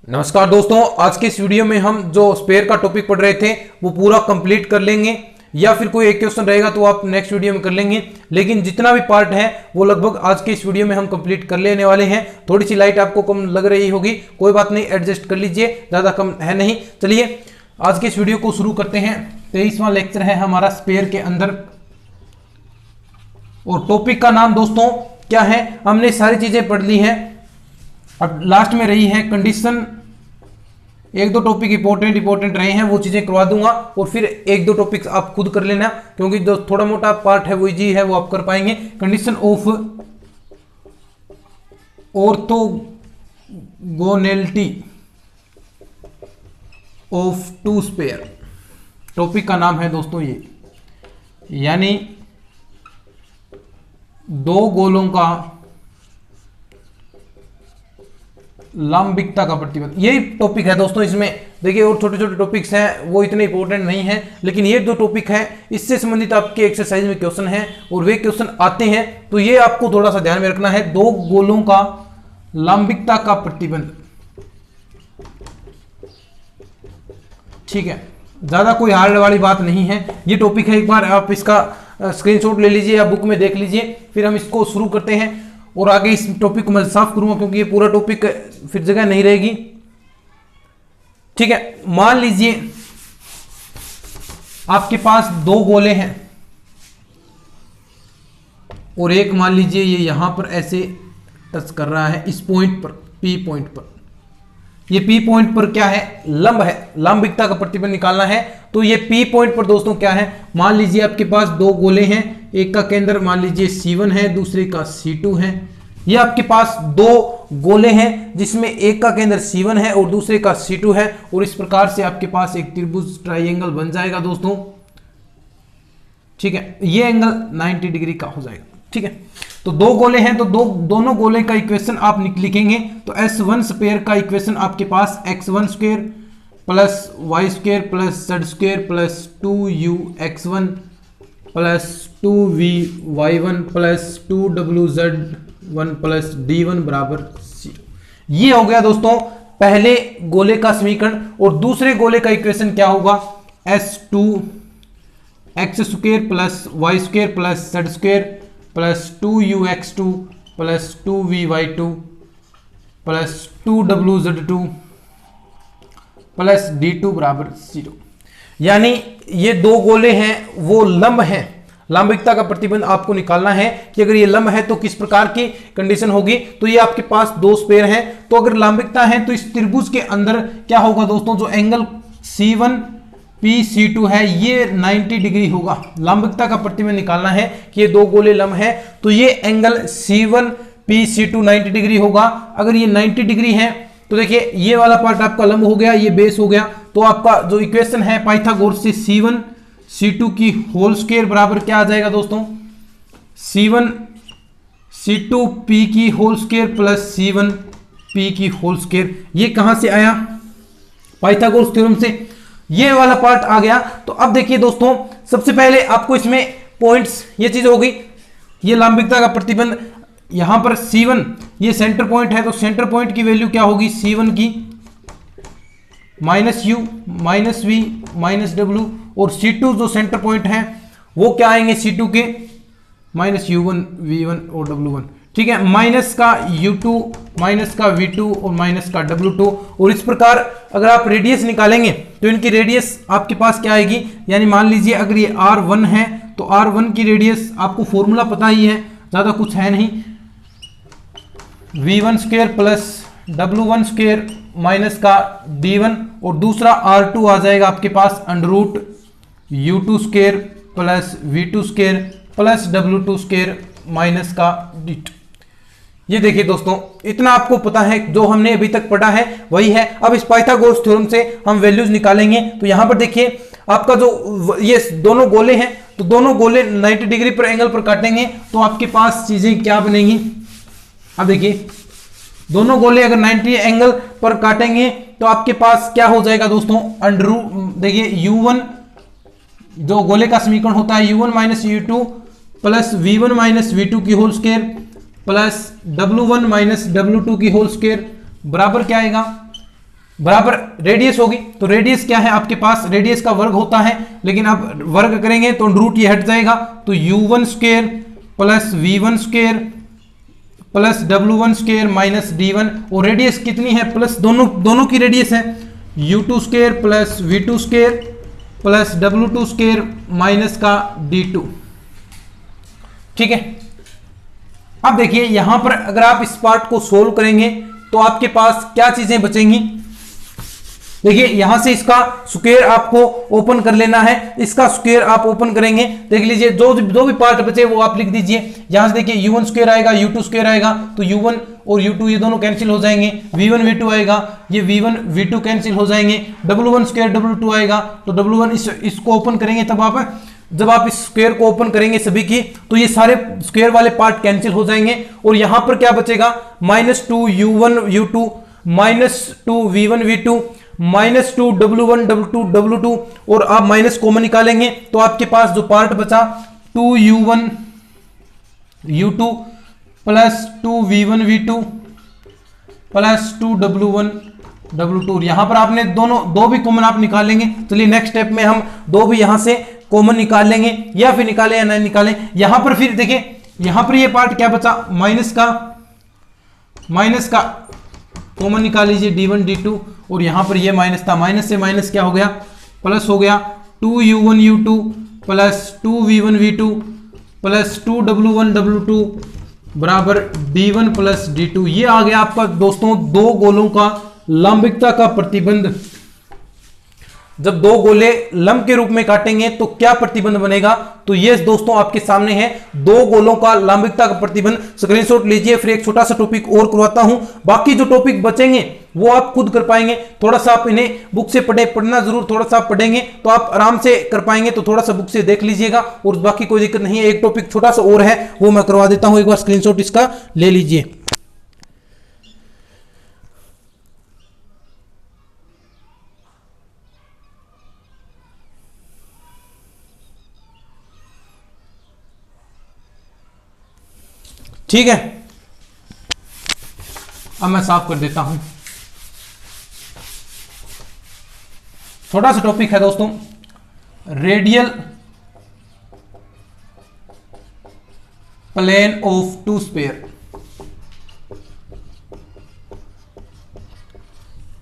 नमस्कार दोस्तों, आज के इस वीडियो में हम जो स्पेयर का टॉपिक पढ़ रहे थे वो पूरा कंप्लीट कर लेंगे, या फिर कोई एक क्वेश्चन रहेगा तो आप नेक्स्ट वीडियो में कर लेंगे। लेकिन जितना भी पार्ट है वो लगभग आज के इस वीडियो में हम कंप्लीट कर लेने वाले हैं। थोड़ी सी लाइट आपको कम लग रही होगी, कोई बात नहीं, एडजस्ट कर लीजिए, ज़्यादा कम है नहीं। चलिए आज के इस वीडियो को शुरू करते हैं। 23वां लेक्चर है हमारा स्पेयर के अंदर, और टॉपिक का नाम दोस्तों क्या है, हमने सारी चीज़ें पढ़ ली हैं। अब लास्ट में रही है कंडीशन। एक दो टॉपिक इंपॉर्टेंट रहे हैं, वो चीजें करवा दूंगा, और फिर एक दो टॉपिक्स आप खुद कर लेना, क्योंकि जो थोड़ा मोटा पार्ट है वो इजी है, वो आप कर पाएंगे। Condition of orthogonality of two sphere, topic का नाम है दोस्तों ये, यानी दो गोलों का लंबिकता का प्रतिबंध, यही टॉपिक है दोस्तों। इसमें देखिए और छोटे छोटे टॉपिक्स हैं, वो इतने इंपॉर्टेंट नहीं हैं, लेकिन ये दो टॉपिक हैं, इससे संबंधित आपके एक्सरसाइज में क्वेश्चन हैं, और वे क्वेश्चन आते हैं, तो ये आपको थोड़ा सा ध्यान में रखना है। दो गोलों का लंबिकता का प्रतिबंध, ठीक है, ज्यादा कोई हार्ड वाली बात नहीं है, ये टॉपिक है। एक बार आप इसका स्क्रीनशॉट ले लीजिए या बुक में देख लीजिए, फिर हम इसको शुरू करते हैं। और आगे इस टॉपिक को मैं साफ करूंगा, क्योंकि ये पूरा टॉपिक फिर जगह नहीं रहेगी, ठीक है। मान लीजिए आपके पास दो गोले हैं, और एक मान लीजिए ये यहां पर ऐसे टच कर रहा है इस पॉइंट पर, पी पॉइंट पर। ये पी पॉइंट पर क्या है, लंब है, लंबिकता का प्रतिबंध निकालना है। तो ये पी पॉइंट पर दोस्तों क्या है, मान लीजिए आपके पास दो गोले हैं, एक का केंद्र मान लीजिए C1 है, दूसरे का C2 है। ये आपके पास दो गोले हैं जिसमें एक का केंद्र C1 है और दूसरे का C2 है, और इस प्रकार से आपके पास एक त्रिभुज ट्राइंगल बन जाएगा दोस्तों, ठीक है। ये एंगल 90 डिग्री का हो जाएगा, ठीक है। तो दो गोले हैं, तो दोनों गोले का इक्वेशन आप लिखेंगे, तो S1 स्क्वायर का इक्वेशन आपके पास x1 square plus y square plus z square plus 2ux1 plus 2vy1 plus 2wz1 plus d1 बराबर 0। ये हो गया दोस्तों पहले गोले का समीकरण। और दूसरे गोले का इक्वेशन क्या होगा, S2 x square plus y square plus z square plus 2ux2 plus 2vy2 plus 2wz2 plus d2 बराबर 0। यानी ये दो गोले हैं, वो लंब हैं, लंबिकता का प्रतिबंध आपको निकालना है कि अगर ये लंब है तो किस प्रकार की कंडीशन होगी। तो ये आपके पास दो स्पेयर हैं, तो अगर लंबिकता है तो इस त्रिभुज के अंदर क्या होगा दोस्तों, जो एंगल C1 PC2 है ये 90 डिग्री होगा। लंबिकता का प्रतिबंध निकालना है कि ये दो गोले लंब है, तो ये एंगल C1 PC2 90 डिग्री होगा। अगर ये 90 डिग्री है तो देखिए ये वाला पार्ट आपका लंब हो गया, ये बेस हो गया। तो आपका जो इक्वेशन है पाइथागोरस से C1 C2 की होल स्क्वायर बराबर क्या आ जाएगा दोस्तों, C1 C2 P की whole square plus C1 P की होल स्क्वायर। ये कहां से आया, पाइथागोरस थ्योरम से, ये वाला पार्ट आ गया। तो अब देखिए दोस्तों, सबसे पहले आपको इसमें पॉइंट्स, ये चीज होगी, ये लंबिकता का प्रतिबंध, यहां पर C1 ये सेंटर पॉइंट है, तो सेंटर पॉइंट की वैल्यू क्या होगी, C1 की minus u minus v minus w, और C2 जो सेंटर पॉइंट है वो क्या आएंगे, C2 के माइनस u1 v1 और w1, ठीक है, माइनस का u2 माइनस का v2 और माइनस का w2। और इस प्रकार अगर आप रेडियस निकालेंगे तो इनकी रेडियस आपके पास क्या आएगी, यानी मान लीजिए अगर ये r1 है तो r1 की रेडियस आपको फॉर्मूला पता ही है, ज्यादा कुछ है नहीं, v1 square plus w1 square minus का d1, और दूसरा r2 आ जाएगा आपके पास under root u2 square plus v2 square plus w2 square minus का d2। ये देखिए दोस्तों, इतना आपको पता है, जो हमने अभी तक पढ़ा है वही है। अब इस पाइथागोरस थ्योरम से हम वैल्यूज निकालेंगे। तो यहां पर देखिए आपका जो ये दोनों गोले हैं, तो दोनों गोले 90 डिग्री पर एंगल पर काटेंगे, तो आपके पास चीजें क्या बनेंगी। अब देखिए दोनों गोले अगर 90 एंगल पर काटेंगे तो आपके पास क्या हो जाएगा दोस्तों, अंडर रूट, देखिए u1 जो गोले का समीकरण होता है u1 minus u2 plus v1 minus v2 की whole square plus W1 minus W2 की होल स्क्वायर बराबर क्या आएगा, बराबर रेडियस होगी। तो रेडियस क्या है आपके पास, रेडियस का वर्ग होता है, लेकिन आप वर्ग करेंगे तो रूट ये हट जाएगा, तो u1 square plus v1 square plus w1 square minus d1, और रेडियस कितनी है प्लस दोनों की रेडियस है u2 square plus v2 square plus w2 square minus का d2। ठीक है, अब देखिए यहां पर अगर आप इस पार्ट को सोल्व करेंगे तो आपके पास क्या चीजें बचेंगी। देखिए यहां से इसका स्क्वायर आपको ओपन कर लेना है, इसका स्क्वायर आप ओपन करेंगे, देख लीजिए जो भी पार्ट बचे वो आप लिख दीजिए। यहां से देखिए u1 स्क्वायर आएगा, u2 स्क्वायर आएगा, तो u1 और u2 ये दोनों कैंसिल हो जाएंगे, v1 v2 आएगा, ये v1 v2 कैंसिल हो जाएंगे, w1 स्क्वायर w2 आएगा, तो w1 इसको ओपन करेंगे, तब जब आप इस स्क्वायर को ओपन करेंगे सभी की, तो ये सारे स्क्वायर वाले पार्ट कैंसिल हो जाएंगे, और यहां पर क्या बचेगा -2 u1 u2 -2 v1 v2 -2 w1 w2 w2, और आप माइनस कॉमन निकालेंगे तो आपके पास जो पार्ट बचा 2 u1 u2 plus 2 v1 v2 plus 2 w1 w2। यहां पर आपने दो भी कॉमन आप निकालेंगे। चलिए नेक्स्ट स्टेप में हम दो भी यहां से कॉमन निकाल लेंगे, या फिर निकालें या नहीं निकालें। यहां पर फिर देखिए यहां पर ये पार्ट क्या बचा, माइनस का कॉमन निकाल लीजिए d1 d2, और यहां पर ये माइनस था, माइनस से माइनस क्या हो गया, प्लस हो गया, 2 u1 u2 plus 2 v1 v2 plus 2 w1 w2 बराबर d1 प्लस d2। ये आ गया आपका दोस्तों दो गोलों का लंबिकता का प्रतिबंध। जब दो गोले लंब के रूप में काटेंगे तो क्या प्रतिबंध बनेगा, तो ये दोस्तों आपके सामने है दो गोलों का लंबिकता का प्रतिबंध। स्क्रीनशॉट लीजिए, फिर एक छोटा सा टॉपिक और करवाता हूं, बाकी जो टॉपिक बचेंगे वो आप खुद कर पाएंगे। थोड़ा सा आप इन्हें बुक से पढ़ना जरूर, थोड़ा सा आप पढ़ेंगे तो आप आराम से कर पाएंगे, तो थोड़ा सा बुक से देख लीजिएगा, और बाकी कोई दिक्कत नहीं है। एक टॉपिक छोटा सा और है वो मैं करवा देता हूं, एक बार स्क्रीनशॉट इसका ले लीजिए। ठीक है, अब मैं साफ कर देता हूं। छोटा सा टॉपिक है दोस्तों, radial plane of two sphere.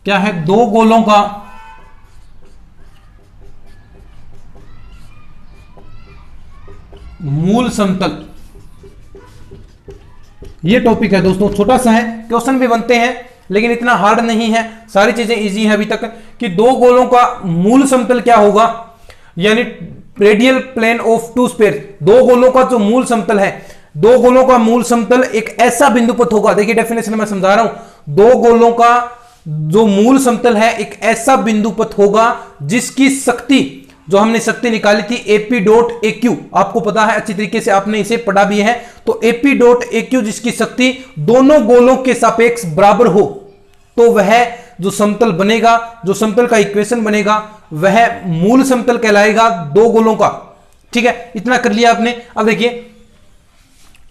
क्या है, दो गोलों का मूल समतल। ये टॉपिक है दोस्तों, छोटा सा है, क्वेश्चन भी बनते हैं लेकिन इतना हार्ड नहीं है, सारी चीजें इजी है अभी तक। कि दो गोलों का मूल समतल क्या होगा, यानी radial plane of two sphere, दो गोलों का जो मूल समतल है, दो गोलों का मूल समतल एक ऐसा बिंदुपथ होगा। देखिए डेफिनेशन मैं समझा रहा हूं, दो गोलों का जो मूल समतल है एक ऐसा बिंदुपथ होगा जिसकी शक्ति, जो हमने शक्ति निकाली थी AP डॉट AQ, आपको पता है अच्छी तरीके से, आपने इसे पढ़ा भी है, तो AP डॉट AQ जिसकी शक्ति दोनों गोलों के सापेक्ष बराबर हो, तो वह जो समतल बनेगा, जो समतल का इक्वेशन बनेगा, वह मूल समतल कहलाएगा दो गोलों का। ठीक है, इतना कर लिया आपने। अब देखिए,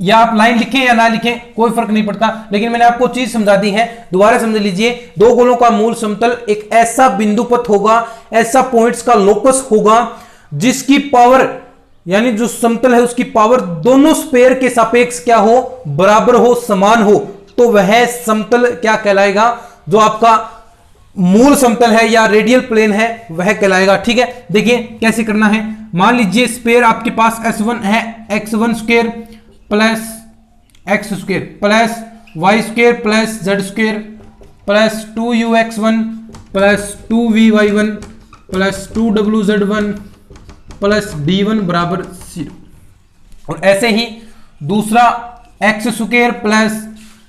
या आप लाइन लिखें या ना लिखें कोई फर्क नहीं पड़ता, लेकिन मैंने आपको चीज समझा दी है, दोबारा समझ लीजिए। दो गोलों का मूल समतल एक ऐसा बिंदुपथ होगा, ऐसा पॉइंट्स का लोकस होगा जिसकी पावर, यानी जो समतल है उसकी पावर दोनों स्फीयर के सापेक्ष क्या हो, बराबर हो, समान हो, तो वह समतल क्या कहलाएगा, जो आपका मूल समतल है या रेडियल प्लेन है वह कहलाएगा। ठीक है, देखिए कैसे करना है। मान लीजिए स्फीयर आपके पास S1 है, x1 square plus x square plus y square plus z square plus 2ux1 plus 2vy1 plus 2wz1 plus d1 बराबर 0। और ऐसे ही दूसरा x square plus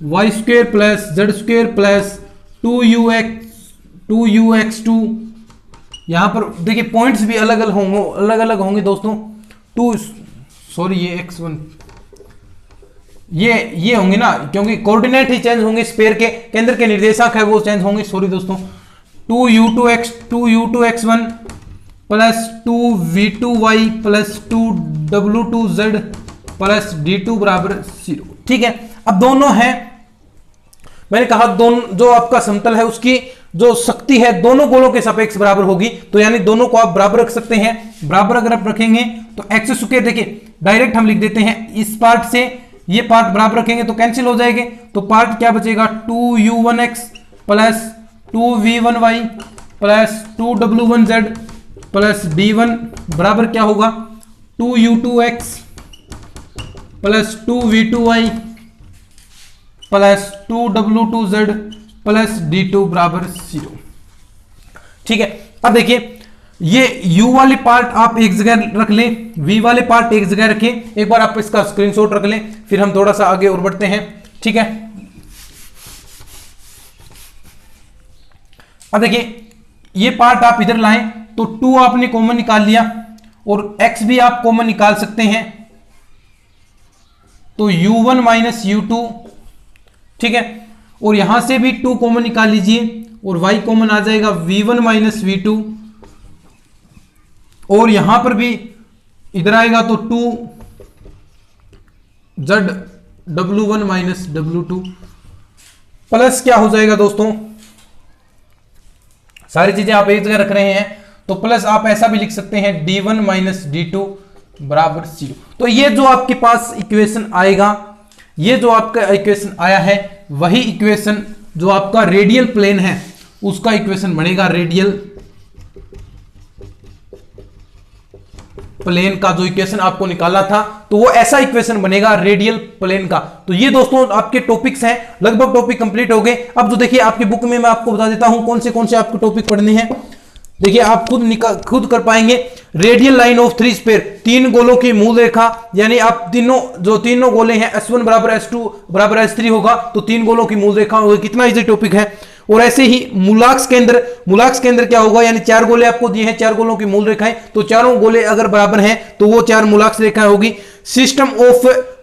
y square plus z square plus 2ux2 यहां पर देखिए पॉइंट्स भी अलग अलग होंगे दोस्तों। ये x1 ये होंगे ना, क्योंकि कोऑर्डिनेट ही चेंज होंगे, स्फीयर के केंद्र के निर्देशांक है वो चेंज होंगे। सॉरी दोस्तों, 2u2x1 plus 2v2y plus 2w2z plus d2 बराबर 0। ठीक है, अब दोनों हैं, मैंने कहा दोनों जो आपका समतल है उसकी जो शक्ति है दोनों गोलों के सापेक्ष बराबर होगी, तो यानी दोनों को आप बराबर रख सकते हैं। बराबर अगर आप रखेंगे तो एक्स स्क्वायर, देखिए डायरेक्ट हम लिख देते हैं, इस पार्ट से ये पार्ट बराबर रखेंगे तो कैंसिल हो जाएंगे, तो पार्ट क्या बचेगा 2u1x plus 2v1y plus 2w1z plus d1 बराबर क्या होगा 2u2x plus 2v2y plus 2w2z plus d2 बराबर 0। ठीक है, अब देखिए ये u वाले पार्ट आप एक जगह रख लें, v वाले पार्ट एक जगह रखें, एक बार आप इसका स्क्रीनशॉट रख लें, फिर हम थोड़ा सा आगे और बढ़ते हैं। ठीक है, अब देखिए ये पार्ट आप इधर लाएं तो 2 आपने कॉमन निकाल लिया और x भी आप कॉमन निकाल सकते हैं, तो u1 माइनस u2। ठीक है, और यहां से भी 2 कॉमन निकाल लीजिए और y कॉमन आ जाएगा v1 माइनस v2, और यहां पर भी इधर आएगा तो 2z w1 minus w2 plus क्या हो जाएगा दोस्तों, सारी चीजें आप एक जगह रख रहे हैं तो प्लस आप ऐसा भी लिख सकते हैं d1 माइनस d2 बराबर 0। तो ये जो आपके पास इक्वेशन आएगा, ये जो आपका इक्वेशन आया है वही इक्वेशन जो आपका रेडियल प्लेन है उसका इक्वेशन बनेगा। रेडियल प्लेन का जो इक्वेशन आपको निकालना था तो वो ऐसा इक्वेशन बनेगा रेडियल प्लेन का। तो ये दोस्तों आपके टॉपिक्स हैं, लगभग टॉपिक कंप्लीट हो गए। अब जो देखिए आपकी बुक में मैं आपको बता देता हूं कौन से आपको टॉपिक पढ़ने हैं। देखिए आप खुद कर पाएंगे। रेडियल लाइन ऑफ 3 स्फीयर, 3 गोलों की मूल रेखा, यानी आप तीनों गोले हैं S1 बराबर S2 बराबर S3 होगा, तो 3 गोलों की मूल रेखा होगी। कितना इजी टॉपिक है। और ऐसे ही मूलाक्स के अंदर क्या होगा, यानी 4 गोले आपको दिए हैं, 4 गोलों की मूल रेखाएं, तो चारों गोले अगर बराबर हैं तो वो 4 मूलाक्स रेखाएं होगी। सिस्टम ऑफ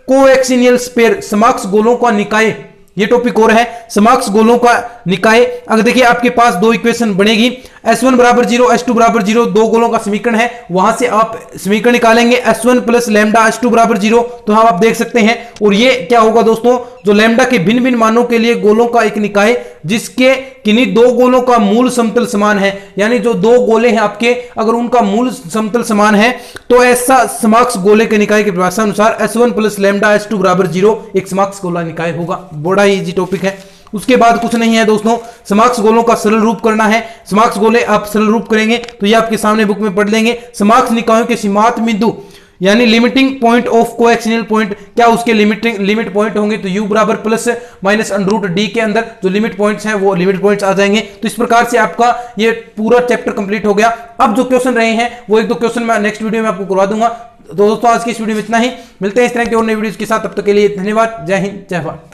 कोएक्सियल स्फीयर, समाक्ष गोलों का निकाय, ये टॉपिक और है समाक्ष गोलों का निकाय। अगर देखिए आपके पास 2 इक्वेशन बनेगी, S1 बराबर 0 S2 बराबर 0, 2 गोलों का समीकरण है, वहां से आप समीकरण निकालेंगे S1 प्लस लैम्डा S2 बराबर 0, तो हम आप देख सकते हैं। और ये क्या होगा दोस्तों, जो लैम्डा के भिन्न भिन्न मानों के लिए गोलों का एक निकाय जिसके किन्हीं 2 गोलों का मूल समतल समान है, यानी जो 2 गोले हैं आपके अगर उनका मूल समतल समान है तो ऐसा समाक्ष गोले के निकाय की परिभाषा अनुसार S1 प्लस लैम्डा S2 बराबर 0 एक समाक्ष गोला निकाय होगा। बड़ा ही इजी टॉपिक है। उसके बाद कुछ नहीं है दोस्तों, समाक्ष गोलों का सरल रूप करना है। समाक्ष गोले आप सरल रूप करेंगे तो ये आपके सामने बुक में पढ़ लेंगे। समाक्ष निकायों के सीमांत बिंदु यानी limiting point of coaxial point, क्या उसके लिमिट पॉइंट होंगे, तो u बराबर plus minus under root d के अंदर जो लिमिट पॉइंट्स हैं वो लिमिट पॉइंट्स आ जाएंगे। तो इस प्रकार से आपका ये पूरा चैप्टर कंप्लीट हो गया। अब जो क्वेश्चन रहे हैं वो 1-2 क्वेश्चन मैं नेक्स्ट वीडियो में आपको करवा दूंगा। तो दोस्तों आज की इस वीडियो में इतना ही, मिलते हैं इस तरह के और नई वीडियोस के साथ, तब तक के लिए धन्यवाद। जय हिंद, जय भारत।